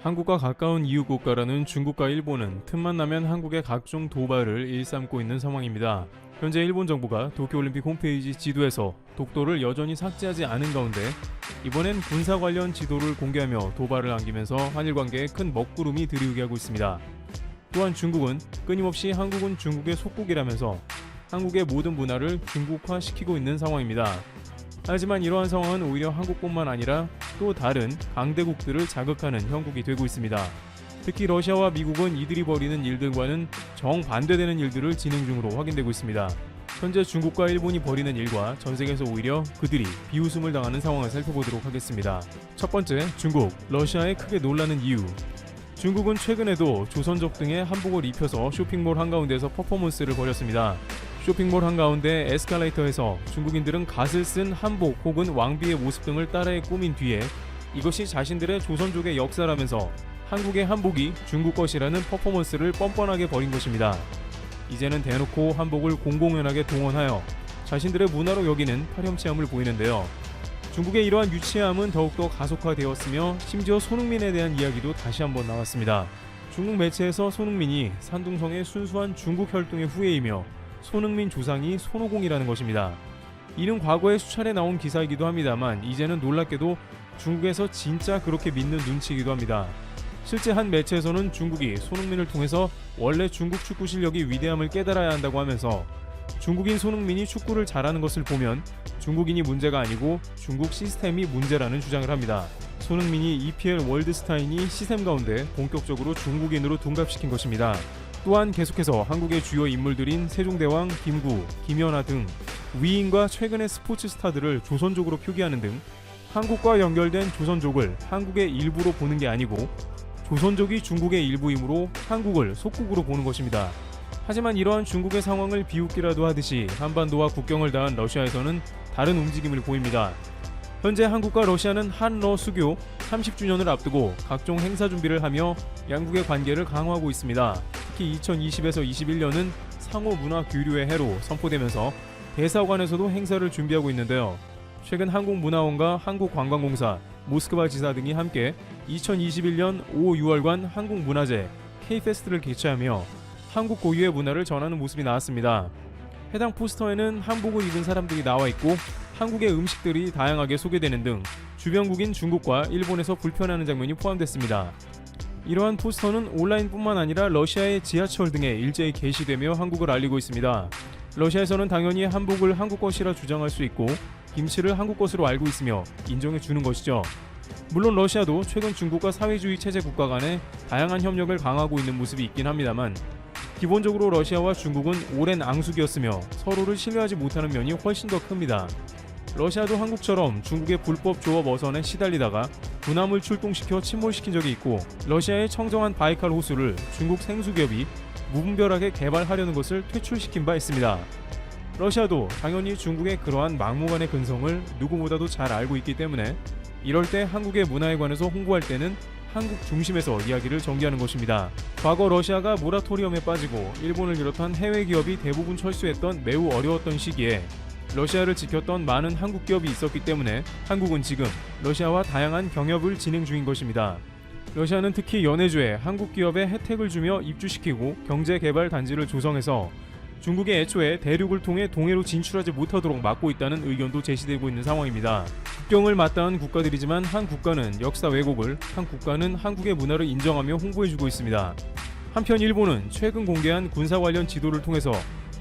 한국과 가까운 이웃 국가라는 중국과 일본은 틈만 나면 한국의 각종 도발을 일삼고 있는 상황입니다. 현재 일본 정부가 도쿄올림픽 홈페이지 지도에서 독도를 여전히 삭제하지 않은 가운데 이번엔 군사 관련 지도를 공개하며 도발을 안기면서 한일 관계에 큰 먹구름이 들이우게 하고 있습니다. 또한 중국은 끊임없이 한국은 중국의 속국이라면서 한국의 모든 문화를 중국화시키고 있는 상황입니다. 하지만 이러한 상황은 오히려 한국뿐만 아니라 또 다른 강대국들을 자극하는 형국이 되고 있습니다. 특히 러시아와 미국은 이들이 벌이는 일들과는 정반대되는 일들을 진행 중으로 확인되고 있습니다. 현재 중국과 일본이 벌이는 일과 전 세계에서 오히려 그들이 비웃음을 당하는 상황을 살펴보도록 하겠습니다. 첫 번째, 중국, 러시아에 크게 놀라는 이유. 중국은 최근에도 조선족 등의 한복을 입혀서 쇼핑몰 한가운데에서 퍼포먼스를 벌였습니다. 쇼핑몰 한가운데 에스컬레이터에서 중국인들은 갓을 쓴 한복 혹은 왕비의 모습 등을 따라해 꾸민 뒤에 이것이 자신들의 조선족의 역사라면서 한국의 한복이 중국 것이라는 퍼포먼스를 뻔뻔하게 벌인 것입니다. 이제는 대놓고 한복을 공공연하게 동원하여 자신들의 문화로 여기는 파렴치함을 보이는데요. 중국의 이러한 유치함은 더욱더 가속화되었으며 심지어 손흥민에 대한 이야기도 다시 한번 나왔습니다. 중국 매체에서 손흥민이 산둥성의 순수한 중국 혈통의 후예이며 손흥민 조상이 손오공이라는 것입니다. 이는 과거에 수차례 나온 기사이기도 합니다만 이제는 놀랍게도 중국에서 진짜 그렇게 믿는 눈치이기도 합니다. 실제 한 매체에서는 중국이 손흥민을 통해서 원래 중국 축구 실력이 위대함을 깨달아야 한다고 하면서 중국인 손흥민이 축구를 잘하는 것을 보면 중국인이 문제가 아니고 중국 시스템이 문제라는 주장을 합니다. 손흥민이 EPL 월드스타인이 시스템 가운데 본격적으로 중국인으로 둔갑시킨 것입니다. 또한 계속해서 한국의 주요 인물들인 세종대왕, 김구, 김연아 등 위인과 최근의 스포츠 스타들을 조선족으로 표기하는 등 한국과 연결된 조선족을 한국의 일부로 보는 게 아니고 조선족이 중국의 일부이므로 한국을 속국으로 보는 것입니다. 하지만 이러한 중국의 상황을 비웃기라도 하듯이 한반도와 국경을 닿은 러시아에서는 다른 움직임을 보입니다. 현재 한국과 러시아는 한러 수교 30주년을 앞두고 각종 행사 준비를 하며 양국의 관계를 강화하고 있습니다. 특히 2020에서 21년은 상호 문화 교류의 해로 선포되면서 대사관에서도 행사를 준비하고 있는데요. 최근 한국문화원과 한국관광공사, 모스크바 지사 등이 함께 2021년 5, 6월간 한국문화제 K-페스트를 개최하며 한국 고유의 문화를 전하는 모습이 나왔습니다. 해당 포스터에는 한복을 입은 사람들이 나와 있고 한국의 음식들이 다양하게 소개되는 등 주변국인 중국과 일본에서 불편해하는 장면이 포함됐습니다. 이러한 포스터는 온라인뿐만 아니라 러시아의 지하철 등에 일제히 게시되며 한국을 알리고 있습니다. 러시아에서는 당연히 한복을 한국 것이라 주장할 수 있고 김치를 한국 것으로 알고 있으며 인정해 주는 것이죠. 물론 러시아도 최근 중국과 사회주의 체제 국가 간에 다양한 협력을 강화하고 있는 모습이 있긴 합니다만 기본적으로 러시아와 중국은 오랜 앙숙이었으며 서로를 신뢰하지 못하는 면이 훨씬 더 큽니다. 러시아도 한국처럼 중국의 불법 조업 어선에 시달리다가 군함을 출동시켜 침몰시킨 적이 있고 러시아의 청정한 바이칼 호수를 중국 생수기업이 무분별하게 개발하려는 것을 퇴출시킨 바 있습니다. 러시아도 당연히 중국의 그러한 막무가내 근성을 누구보다도 잘 알고 있기 때문에 이럴 때 한국의 문화에 관해서 홍보할 때는 한국 중심에서 이야기를 전개하는 것입니다. 과거 러시아가 모라토리엄에 빠지고 일본을 비롯한 해외 기업이 대부분 철수했던 매우 어려웠던 시기에 러시아를 지켰던 많은 한국 기업이 있었기 때문에 한국은 지금 러시아와 다양한 경협을 진행 중인 것입니다. 러시아는 특히 연해주에 한국 기업에 혜택을 주며 입주시키고 경제개발 단지를 조성해서 중국이 애초에 대륙을 통해 동해로 진출하지 못하도록 막고 있다는 의견도 제시되고 있는 상황입니다. 국경을 맞닿은 국가들이지만 한 국가는 역사 왜곡을, 한 국가는 한국의 문화를 인정하며 홍보해주고 있습니다. 한편 일본은 최근 공개한 군사 관련 지도를 통해서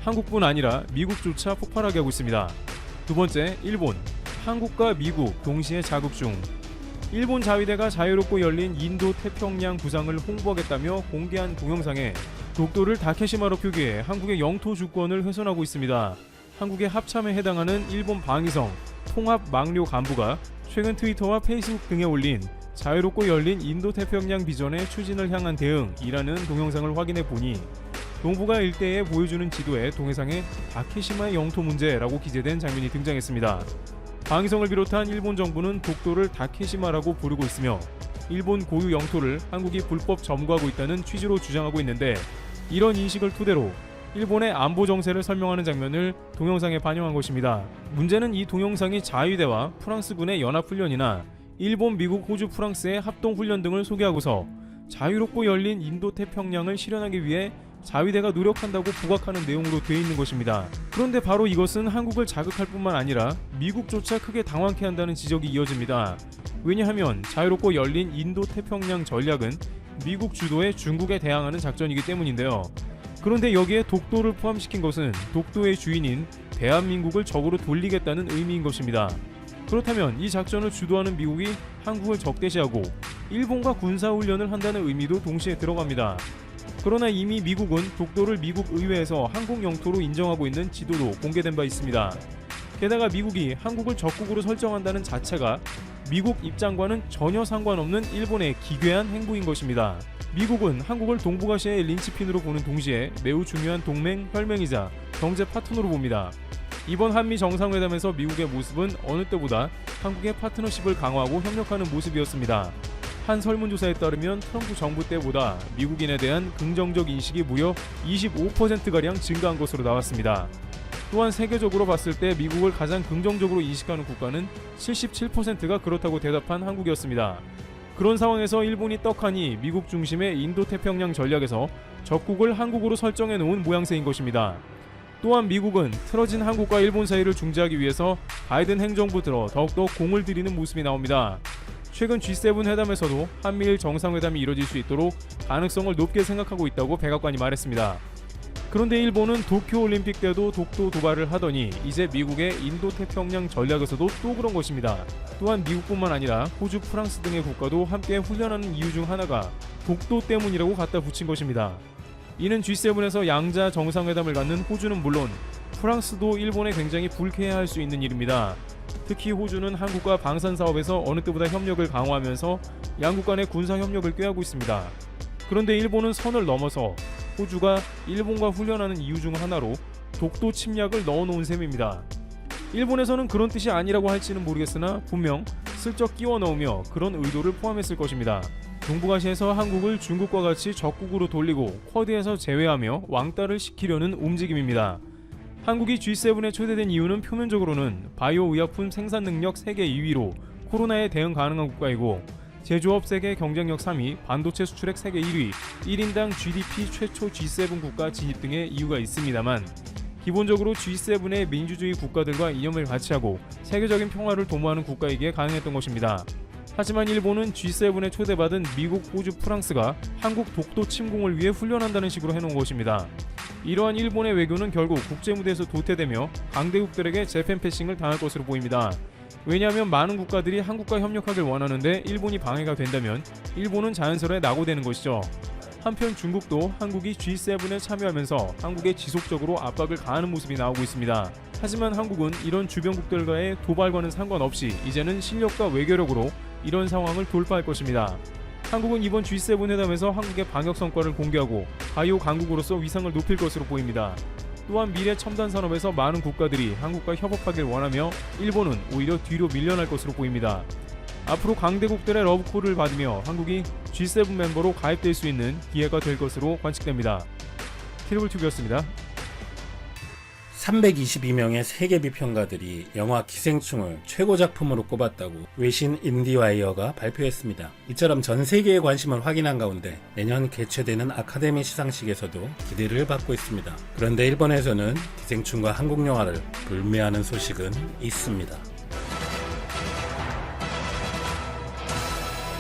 한국뿐 아니라 미국조차 폭발하게 하고 있습니다. 두 번째, 일본. 한국과 미국 동시에 자극 중. 일본 자위대가 자유롭고 열린 인도 태평양 구상을 홍보하겠다며 공개한 동영상에 독도를 다케시마로 표기해 한국의 영토 주권을 훼손하고 있습니다. 한국의 합참에 해당하는 일본 방위성 통합망료 간부가 최근 트위터와 페이스북 등에 올린 자유롭고 열린 인도 태평양 비전의 추진을 향한 대응이라는 동영상을 확인해 보니 동북아 일대에 보여주는 지도에 동해상에 다케시마의 영토 문제라고 기재된 장면이 등장했습니다. 방위성을 비롯한 일본 정부는 독도를 다케시마라고 부르고 있으며 일본 고유 영토를 한국이 불법 점거하고 있다는 취지로 주장하고 있는데 이런 인식을 토대로 일본의 안보 정세를 설명하는 장면을 동영상에 반영한 것입니다. 문제는 이 동영상이 자위대와 프랑스군의 연합훈련이나 일본, 미국, 호주, 프랑스의 합동훈련 등을 소개하고서 자유롭고 열린 인도태평양을 실현하기 위해 자위대가 노력한다고 부각하는 내용으로 되어 있는 것입니다. 그런데 바로 이것은 한국을 자극할 뿐만 아니라 미국조차 크게 당황케 한다는 지적이 이어집니다. 왜냐하면 자유롭고 열린 인도태평양 전략은 미국 주도의 중국에 대항하는 작전이기 때문인데요. 그런데 여기에 독도를 포함시킨 것은 독도의 주인인 대한민국을 적으로 돌리겠다는 의미인 것입니다. 그렇다면 이 작전을 주도하는 미국이 한국을 적대시하고 일본과 군사훈련을 한다는 의미도 동시에 들어갑니다. 그러나 이미 미국은 독도를 미국 의회에서 한국 영토로 인정하고 있는 지도도 공개된 바 있습니다. 게다가 미국이 한국을 적국으로 설정한다는 자체가 미국 입장과는 전혀 상관없는 일본의 기괴한 행보인 것입니다. 미국은 한국을 동북아시아의 린치핀으로 보는 동시에 매우 중요한 동맹, 혈맹이자 경제 파트너로 봅니다. 이번 한미 정상회담에서 미국의 모습은 어느 때보다 한국의 파트너십을 강화하고 협력하는 모습이었습니다. 한 설문조사에 따르면 트럼프 정부 때보다 미국인에 대한 긍정적 인식이 무려 25%가량 증가한 것으로 나왔습니다. 또한 세계적으로 봤을 때 미국을 가장 긍정적으로 인식하는 국가는 77%가 그렇다고 대답한 한국이었습니다. 그런 상황에서 일본이 떡하니 미국 중심의 인도태평양 전략에서 적국을 한국으로 설정해 놓은 모양새인 것입니다. 또한 미국은 틀어진 한국과 일본 사이를 중재하기 위해서 바이든 행정부 들어 더욱더 공을 들이는 모습이 나옵니다. 최근 G7 회담에서도 한미일 정상회담이 이뤄질 수 있도록 가능성을 높게 생각하고 있다고 백악관이 말했습니다. 그런데 일본은 도쿄올림픽 때도 독도 도발을 하더니 이제 미국의 인도태평양 전략에서도 또 그런 것입니다. 또한 미국뿐만 아니라 호주, 프랑스 등의 국가도 함께 훈련하는 이유 중 하나가 독도 때문이라고 갖다 붙인 것입니다. 이는 G7에서 양자 정상회담을 갖는 호주는 물론 프랑스도 일본에 굉장히 불쾌해할 수 있는 일입니다. 특히 호주는 한국과 방산사업에서 어느 때보다 협력을 강화하면서 양국 간의 군사협력을 꾀하고 있습니다. 그런데 일본은 선을 넘어서 호주가 일본과 훈련하는 이유 중 하나로 독도 침략을 넣어놓은 셈입니다. 일본에서는 그런 뜻이 아니라고 할지는 모르겠으나 분명 슬쩍 끼워 넣으며 그런 의도를 포함했을 것입니다. 동북아시아에서 한국을 중국과 같이 적국으로 돌리고 쿼드에서 제외하며 왕따를 시키려는 움직임입니다. 한국이 G7에 초대된 이유는 표면적으로는 바이오 의약품 생산 능력 세계 2위로 코로나에 대응 가능한 국가이고 제조업 세계 경쟁력 3위, 반도체 수출액 세계 1위, 1인당 GDP 최초 G7 국가 진입 등의 이유가 있습니다만 기본적으로 G7의 민주주의 국가들과 이념을 같이 하고 세계적인 평화를 도모하는 국가이기에 가능했던 것입니다. 하지만 일본은 G7에 초대받은 미국, 호주, 프랑스가 한국 독도 침공을 위해 훈련한다는 식으로 해놓은 것입니다. 이러한 일본의 외교는 결국 국제무대에서 도태되며 강대국들에게 재팬 패싱을 당할 것으로 보입니다. 왜냐하면 많은 국가들이 한국과 협력하길 원하는데 일본이 방해가 된다면 일본은 자연스레 낙오되는 것이죠. 한편 중국도 한국이 G7에 참여하면서 한국에 지속적으로 압박을 가하는 모습이 나오고 있습니다. 하지만 한국은 이런 주변국들과의 도발과는 상관없이 이제는 실력과 외교력으로 이런 상황을 돌파할 것입니다. 한국은 이번 G7 회담에서 한국의 방역 성과를 공개하고 바이오 강국으로서 위상을 높일 것으로 보입니다. 또한 미래 첨단 산업에서 많은 국가들이 한국과 협업하길 원하며 일본은 오히려 뒤로 밀려날 것으로 보입니다. 앞으로 강대국들의 러브콜을 받으며 한국이 G7 멤버로 가입될 수 있는 기회가 될 것으로 관측됩니다. 트리블튜브였습니다. 322명의 세계 비평가들이 영화 기생충을 최고 작품으로 꼽았다고 외신 인디와이어가 발표했습니다. 이처럼 전 세계의 관심을 확인한 가운데 내년 개최되는 아카데미 시상식에서도 기대를 받고 있습니다. 그런데 일본에서는 기생충과 한국 영화를 불매하는 소식은 있습니다.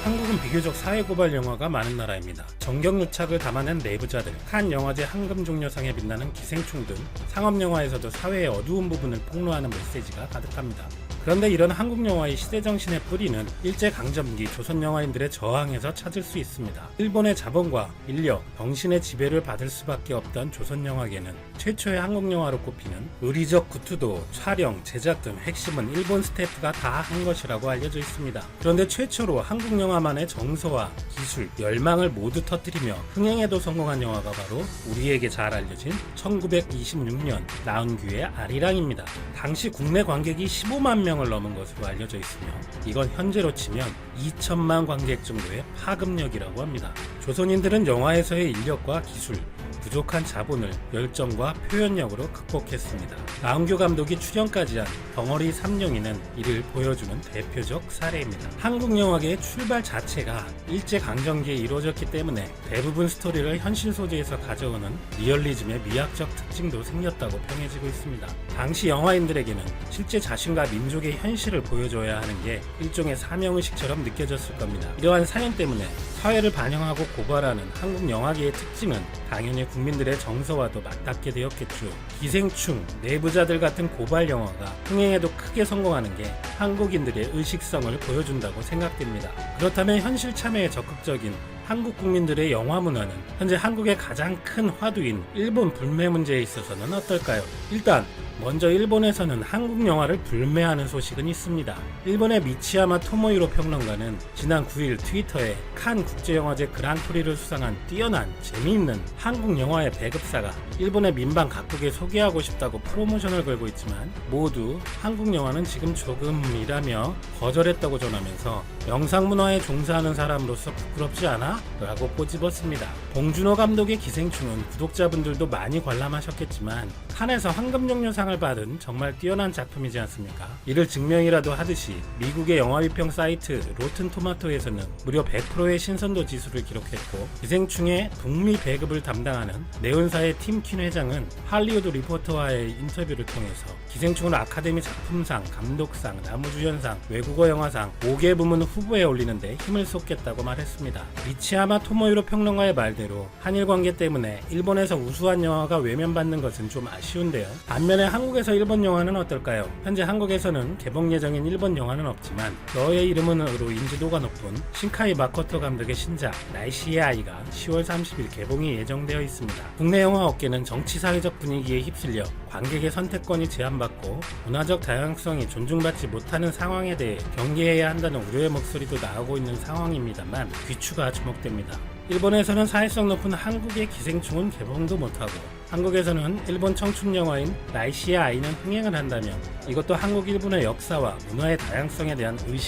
한국은 비교적 사회고발 영화가 많은 나라입니다. 정경유착을 담아낸 내부자들, 칸 영화제 황금종려상에 빛나는 기생충 등 상업영화에서도 사회의 어두운 부분을 폭로하는 메시지가 가득합니다. 그런데 이런 한국 영화의 시대정신의 뿌리는 일제강점기 조선 영화인들의 저항에서 찾을 수 있습니다. 일본의 자본과 인력, 병신의 지배를 받을 수밖에 없던 조선 영화계는 최초의 한국 영화로 꼽히는 의리적 구투도, 촬영, 제작 등 핵심은 일본 스태프가 다 한 것이라고 알려져 있습니다. 그런데 최초로 한국 영화만의 정서와 기술, 열망을 모두 터뜨리며 흥행에도 성공한 영화가 바로 우리에게 잘 알려진 1926년 나은규의 아리랑입니다. 당시 국내 관객이 15만 명을 넘은 것으로 알려져 있으며 이건 현재로 치면 2천만 관객 정도의 파급력이라고 합니다. 조선인들은 영화에서의 인력과 기술, 부족한 자본을 열정과 표현력으로 극복했습니다. 나은규 감독이 출연까지 한 덩어리 3용이는 이를 보여주는 대표적 사례입니다. 한국 영화계의 출발 자체가 일제강점기에 이루어졌기 때문에 대부분 스토리를 현실 소재에서 가져오는 리얼리즘의 미학적 특징도 생겼다고 평해지고 있습니다. 당시 영화인들에게는 실제 자신과 민족의 현실을 보여줘야 하는 게 일종의 사명의식처럼 느껴졌을 겁니다. 이러한 사연 때문에 사회를 반영하고 고발하는 한국 영화계의 특징은 당연히 국민들의 정서와도 맞닿게 되었겠죠. 기생충, 내부자들 같은 고발 영화가 흥행에도 크게 성공하는 게 한국인들의 의식성을 보여준다고 생각됩니다. 그렇다면 현실 참여에 적극적인 한국 국민들의 영화 문화는 현재 한국의 가장 큰 화두인 일본 불매 문제에 있어서는 어떨까요? 일단 먼저 일본에서는 한국 영화를 불매하는 소식은 있습니다. 일본의 미치야마 토모히로 평론가는 지난 9일 트위터에 칸 국제영화제 그랑프리를 수상한 뛰어난 재미있는 한국 영화의 배급사가 일본의 민방 각국에 소개하고 싶다고 프로모션을 걸고 있지만 모두 한국 영화는 지금 조금이라며 거절했다고 전하면서 영상문화에 종사하는 사람으로서 부끄럽지 않아? 라고 꼬집었습니다. 봉준호 감독의 기생충은 구독자분들도 많이 관람하셨겠지만 칸에서 황금종려상을 받은 정말 뛰어난 작품이지 않습니까? 이를 증명이라도 하듯이 미국의 영화비평 사이트 로튼토마토에서는 무려 100%의 신선도 지수를 기록했고 기생충의 북미 배급을 담당하는 내운사의 팀 퀸 회장은 할리우드 리포터와의 인터뷰를 통해서 기생충은 아카데미 작품상, 감독상, 나무주연상, 외국어 영화상 5개 부문 후보에 올리는데 힘을 쏟겠다고 말했습니다. 미치야마 토모히로 평론가의 말대로 한일 관계 때문에 일본에서 우수한 영화가 외면받는 것은 좀 아쉬운데요. 반면에 한국에서 일본 영화는 어떨까요? 현재 한국에서는 개봉 예정인 일본 영화는 없지만 너의 이름은으로 인지도가 높은 신카이 마코토 감독의 신작 날씨의 아이가 10월 30일 개봉이 예정되어 있습니다. 국내 영화 업계는 정치 사회적 분위기에 휩쓸려 관객의 선택권이 제한받고 문화적 다양성이 존중받지 못하는 상황에 대해 경계해야 한다는 우려의 목소리도 나오고 있는 상황입니다만 귀추가 주목됩니다. 일본에서는 사회성 높은 한국의 기생충은 개봉도 못하고 한국에서는 일본 청춘 영화인 날씨의 아이는 흥행을 한다면 이것도 한국 일본의 역사와 문화의 다양성에 대한 의식의